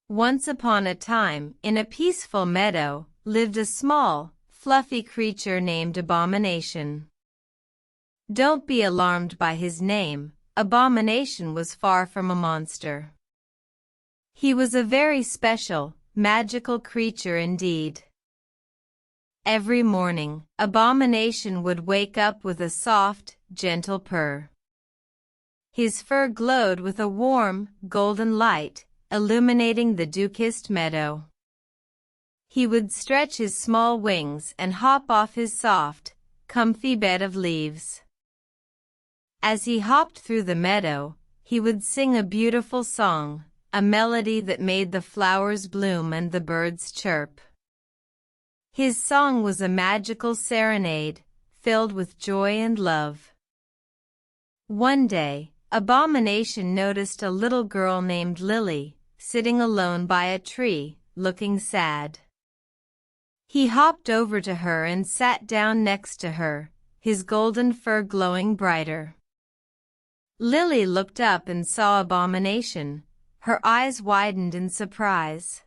Once upon a time, in a peaceful meadow, lived a small, fluffy creature named Abomination. Don't be alarmed by his name. Abomination was far from a monster. He was a very special, magical creature indeed. Every morning, Abomination would wake up with a soft, gentle purr. His fur glowed with a warm, golden light, illuminating the dew-kissed meadow. He would stretch his small wings and hop off his soft, comfy bed of leaves. As he hopped through the meadow, he would sing a beautiful song, a melody that made the flowers bloom and the birds chirp. His song was a magical serenade, filled with joy and love. One day, Abomination noticed a little girl named Lily, sitting alone by a tree, looking sad. He hopped over to her and sat down next to her, his golden fur glowing brighter. Lily looked up and saw Abomination. Her eyes widened in surprise.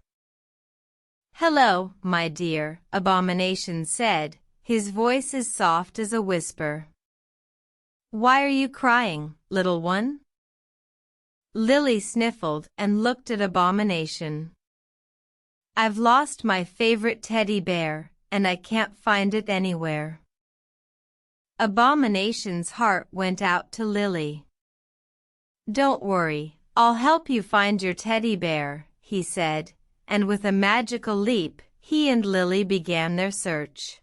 "Hello, my dear," Abomination said, his voice as soft as a whisper. "Why are you crying, little one?" Lily sniffled and looked at Abomination. "I've lost my favorite teddy bear, and I can't find it anywhere." Abomination's heart went out to Lily. "Don't worry, I'll help you find your teddy bear," he said, and with a magical leap, he and Lily began their search.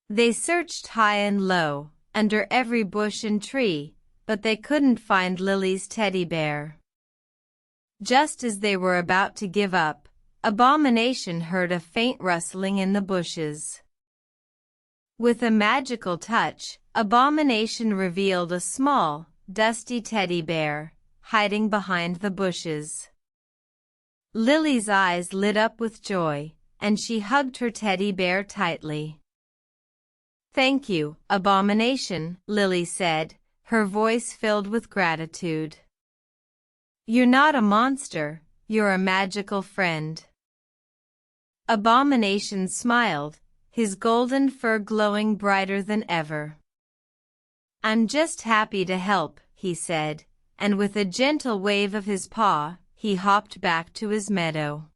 They searched high and low, under every bush and tree, but they couldn't find Lily's teddy bear. Just as they were about to give up, Abomination heard a faint rustling in the bushes. With a magical touch, Abomination revealed a small, dusty teddy bear, hiding behind the bushes. Lily's eyes lit up with joy, and she hugged her teddy bear tightly. "Thank you, Abomination," Lily said, her voice filled with gratitude. "You're not a monster, you're a magical friend." Abomination smiled, his golden fur glowing brighter than ever. "I'm just happy to help," he said, and with a gentle wave of his paw, he hopped back to his meadow.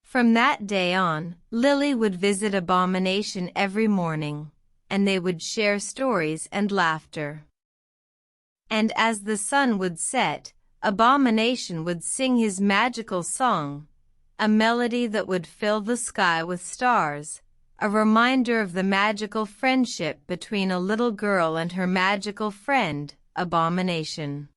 From that day on, Lily would visit Abomination every morning, and they would share stories and laughter. And as the sun would set, Abomination would sing his magical song, a melody that would fill the sky with stars, a reminder of the magical friendship between a little girl and her magical friend, Abomination.